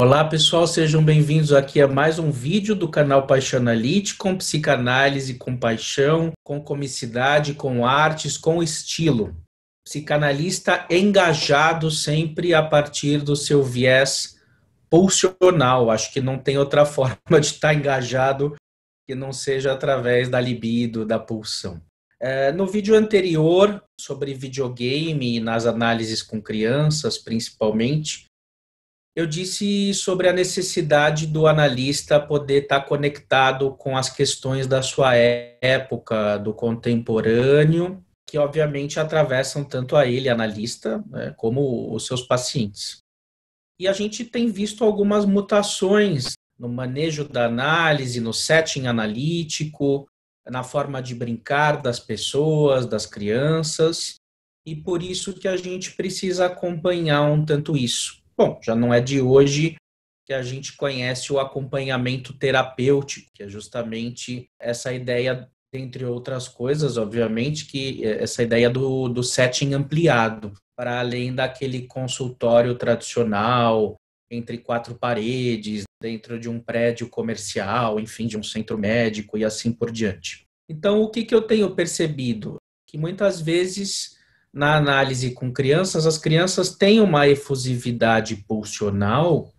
Olá pessoal, sejam bem-vindos aqui a mais um vídeo do canal Paixonalite, com psicanálise, com paixão, com comicidade, com artes, com estilo. Psicanalista engajado sempre a partir do seu viés pulsional. Acho que não tem outra forma de estar engajado que não seja através da libido, da pulsão. No vídeo anterior, sobre videogame e nas análises com crianças, principalmente, eu disse sobre a necessidade do analista poder estar conectado com as questões da sua época, do contemporâneo, que obviamente atravessam tanto a ele, analista, né, como os seus pacientes. E a gente tem visto algumas mutações no manejo da análise, no setting analítico, na forma de brincar das pessoas, das crianças, e por isso que a gente precisa acompanhar um tanto isso. Bom, já não é de hoje que a gente conhece o acompanhamento terapêutico, que é justamente essa ideia, entre outras coisas, obviamente, que essa ideia do setting ampliado, para além daquele consultório tradicional, entre quatro paredes, dentro de um prédio comercial, enfim, de um centro médico e assim por diante. Então, o que eu tenho percebido? Que muitas vezes, na análise com crianças, as crianças têm uma efusividade pulsional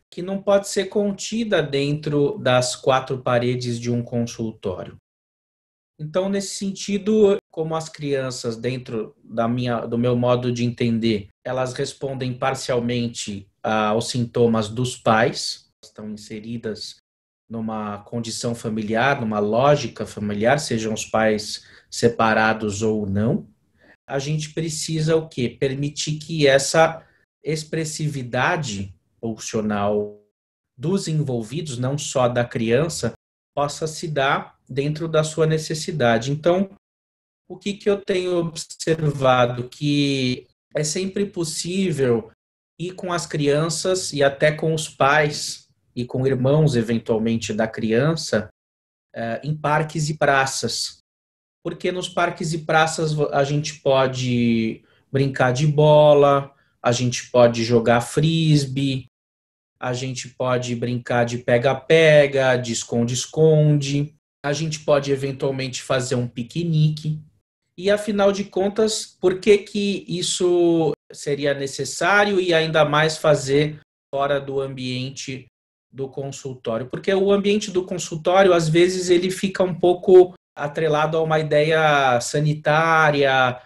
que não pode ser contida dentro das quatro paredes de um consultório. Então, nesse sentido, como as crianças, dentro do meu modo de entender, elas respondem parcialmente aos sintomas dos pais, estão inseridas numa condição familiar, numa lógica familiar, sejam os pais separados ou não, a gente precisa o quê? Permitir que essa expressividade pulsional dos envolvidos, não só da criança, possa se dar dentro da sua necessidade. Então, o que eu tenho observado? Que é sempre possível ir com as crianças e até com os pais e com irmãos, eventualmente, da criança, em parques e praças. Porque nos parques e praças a gente pode brincar de bola, a gente pode jogar frisbee, a gente pode brincar de pega-pega, de esconde-esconde, a gente pode eventualmente fazer um piquenique. E, afinal de contas, por que isso seria necessário e ainda mais fazer fora do ambiente do consultório? Porque o ambiente do consultório, às vezes, ele fica um pouco atrelado a uma ideia sanitária,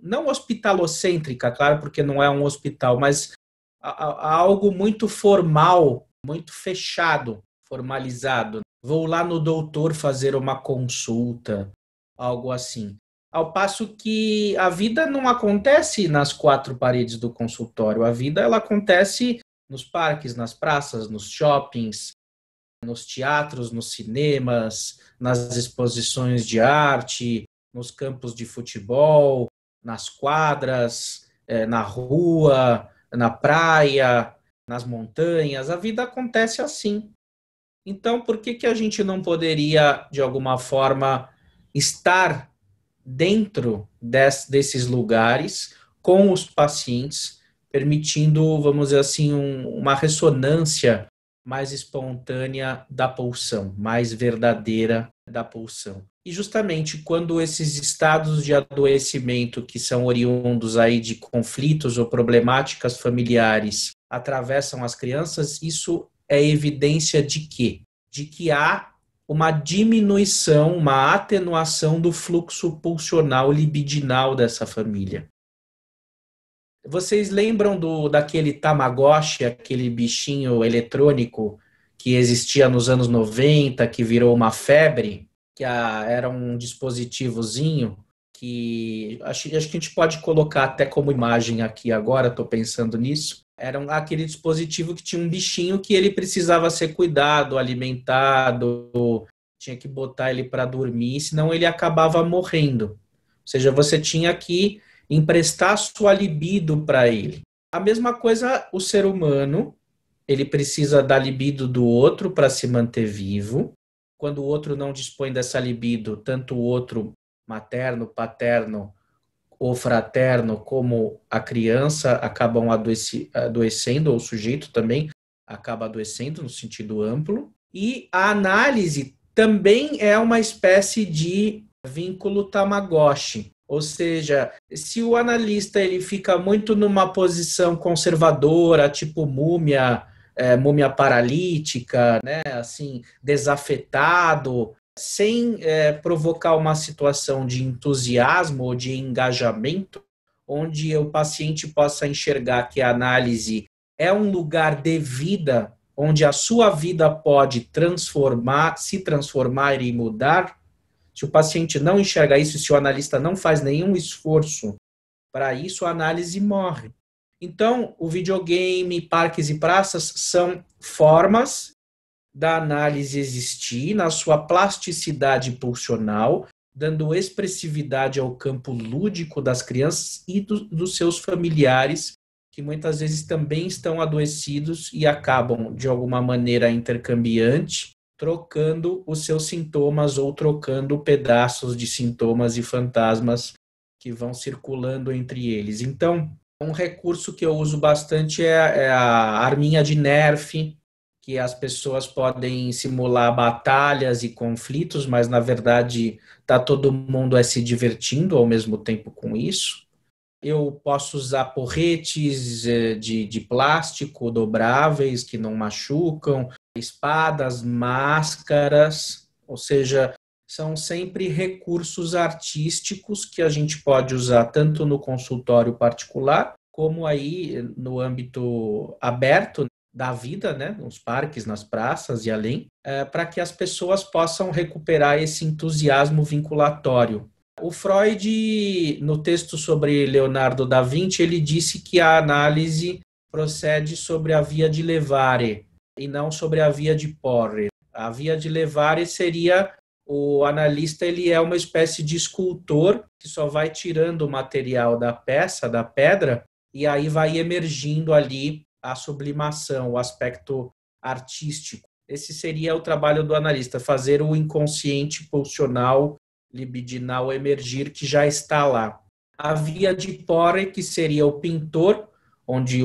não hospitalocêntrica, claro, porque não é um hospital, mas a algo muito formal, muito fechado, formalizado. Vou lá no doutor fazer uma consulta, algo assim. Ao passo que a vida não acontece nas quatro paredes do consultório, a vida ela acontece nos parques, nas praças, nos shoppings, nos teatros, nos cinemas, nas exposições de arte, nos campos de futebol, nas quadras, na rua, na praia, nas montanhas. A vida acontece assim. Então, por que a gente não poderia, de alguma forma, estar dentro desses lugares com os pacientes, permitindo, vamos dizer assim, uma ressonância mais espontânea da pulsão, mais verdadeira da pulsão. E justamente quando esses estados de adoecimento que são oriundos aí de conflitos ou problemáticas familiares atravessam as crianças, isso é evidência de quê? De que há uma diminuição, uma atenuação do fluxo pulsional libidinal dessa família. Vocês lembram daquele Tamagotchi, aquele bichinho eletrônico que existia nos anos 90, que virou uma febre, que era um dispositivozinho que acho que a gente pode colocar até como imagem aqui agora, estou pensando nisso. Era aquele dispositivo que tinha um bichinho que ele precisava ser cuidado, alimentado, tinha que botar ele para dormir, senão ele acabava morrendo. Ou seja, você tinha que emprestar sua libido para ele. A mesma coisa o ser humano, ele precisa da libido do outro para se manter vivo. Quando o outro não dispõe dessa libido, tanto o outro materno, paterno ou fraterno como a criança acabam adoecendo, ou o sujeito também acaba adoecendo no sentido amplo. E a análise também é uma espécie de vínculo Tamagotchi. Ou seja, se o analista ele fica muito numa posição conservadora, tipo múmia, múmia paralítica, né, assim, desafetado, sem provocar uma situação de entusiasmo ou de engajamento, onde o paciente possa enxergar que a análise é um lugar de vida, onde a sua vida pode se transformar e mudar. Se o paciente não enxerga isso, se o analista não faz nenhum esforço para isso, a análise morre. Então, o videogame, parques e praças são formas da análise existir na sua plasticidade pulsional, dando expressividade ao campo lúdico das crianças e dos seus familiares, que muitas vezes também estão adoecidos e acabam, de alguma maneira intercambiante, trocando os seus sintomas ou trocando pedaços de sintomas e fantasmas que vão circulando entre eles. Então, um recurso que eu uso bastante é a arminha de Nerf, que as pessoas podem simular batalhas e conflitos, mas na verdade está todo mundo se divertindo ao mesmo tempo com isso. Eu posso usar porretes de plástico dobráveis que não machucam, espadas, máscaras, ou seja, são sempre recursos artísticos que a gente pode usar tanto no consultório particular, como aí no âmbito aberto da vida, né, nos parques, nas praças e além, para que as pessoas possam recuperar esse entusiasmo vinculatório. O Freud, no texto sobre Leonardo da Vinci, ele disse que a análise procede sobre a via de levare e não sobre a via de porre. A via de levare seria o analista, ele é uma espécie de escultor que só vai tirando o material da peça, da pedra, e aí vai emergindo ali a sublimação, o aspecto artístico. Esse seria o trabalho do analista, fazer o inconsciente pulsional libidinal emergir, que já está lá. A via de Poré, que seria o pintor, onde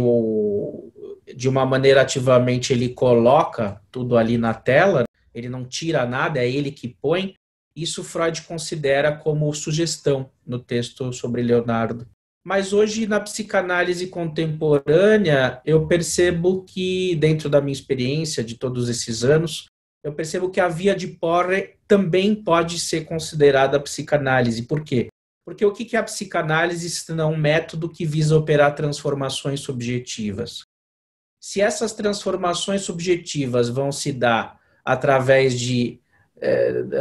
de uma maneira ativamente ele coloca tudo ali na tela, ele não tira nada, é ele que põe. Isso Freud considera como sugestão no texto sobre Leonardo. Mas hoje, na psicanálise contemporânea, eu percebo que, dentro da minha experiência de todos esses anos, eu percebo que a via de Poré também pode ser considerada psicanálise. Por quê? Porque o que é a psicanálise se não um método que visa operar transformações subjetivas? Se essas transformações subjetivas vão se dar através de,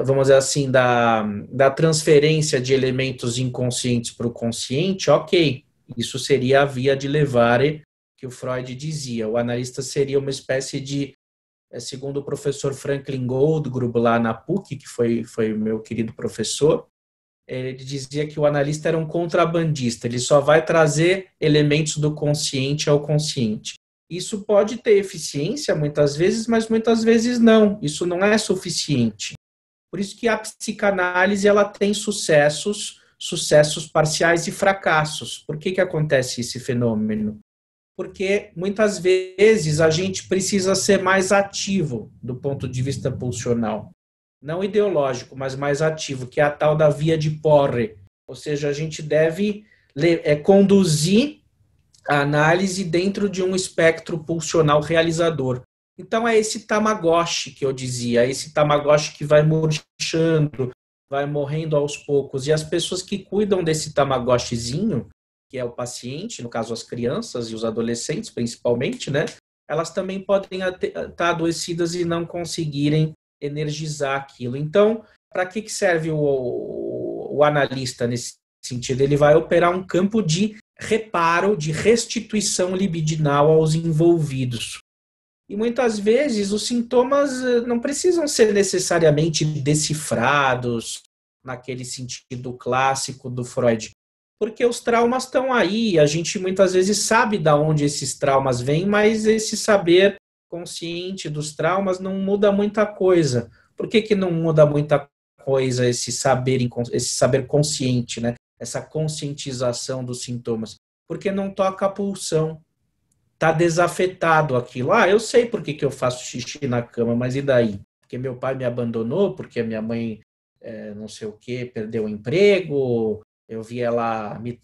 vamos dizer assim, da transferência de elementos inconscientes para o consciente, ok, isso seria a via de levare que o Freud dizia. O analista seria uma espécie de, segundo o professor Franklin Goldgrub lá na PUC, que foi meu querido professor, ele dizia que o analista era um contrabandista, ele só vai trazer elementos do consciente ao consciente. Isso pode ter eficiência muitas vezes, mas muitas vezes não. Isso não é suficiente. Por isso que a psicanálise ela tem sucessos parciais e fracassos. Por que acontece esse fenômeno? Porque muitas vezes a gente precisa ser mais ativo do ponto de vista pulsional. Não ideológico, mas mais ativo, que é a tal da via de Poré. Ou seja, a gente deve conduzir a análise dentro de um espectro pulsional realizador. Então é esse Tamagotchi que eu dizia, esse Tamagotchi que vai murchando, vai morrendo aos poucos. E as pessoas que cuidam desse Tamagotchizinho, que é o paciente, no caso as crianças e os adolescentes principalmente, né? Elas também podem estar adoecidas e não conseguirem energizar aquilo. Então, para que serve o analista nesse sentido? Ele vai operar um campo de reparo, de restituição libidinal aos envolvidos. E muitas vezes os sintomas não precisam ser necessariamente decifrados naquele sentido clássico do Freud, porque os traumas estão aí, a gente muitas vezes sabe de onde esses traumas vêm, mas esse saber consciente dos traumas não muda muita coisa. Por que não muda muita coisa esse saber consciente, né? Essa conscientização dos sintomas? Porque não toca a pulsão. tá desafetado aquilo. Ah, eu sei por que que eu faço xixi na cama, mas e daí? Porque meu pai me abandonou, porque a minha mãe, não sei o que, perdeu o emprego, eu vi ela me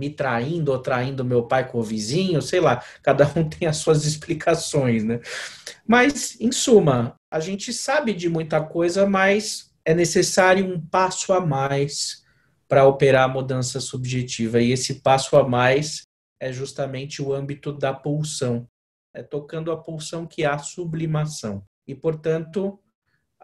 traindo ou traindo meu pai com o vizinho, sei lá, cada um tem as suas explicações, né? Mas, em suma, a gente sabe de muita coisa, mas é necessário um passo a mais para operar a mudança subjetiva. E esse passo a mais é justamente o âmbito da pulsão. É tocando a pulsão que há sublimação. E, portanto,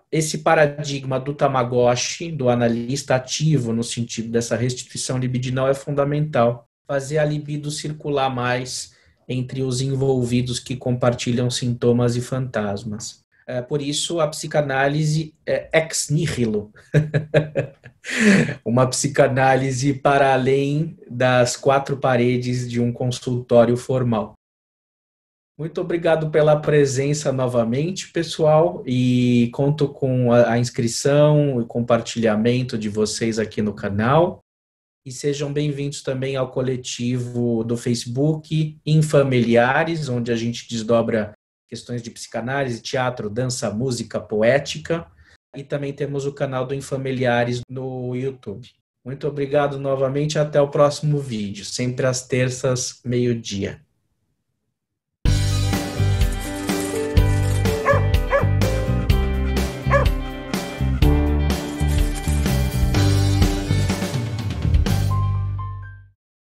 esse paradigma do Tamagotchi, do analista ativo, no sentido dessa restituição libidinal, é fundamental. Fazer a libido circular mais entre os envolvidos que compartilham sintomas e fantasmas. Por isso, a psicanálise é ex nihilo. Uma psicanálise para além das quatro paredes de um consultório formal. Muito obrigado pela presença novamente, pessoal, e conto com a inscrição e compartilhamento de vocês aqui no canal. E sejam bem-vindos também ao coletivo do Facebook Infamiliares, onde a gente desdobra questões de psicanálise, teatro, dança, música, poética. E também temos o canal do Infamiliares no YouTube. Muito obrigado novamente, até o próximo vídeo, sempre às terças, meio-dia.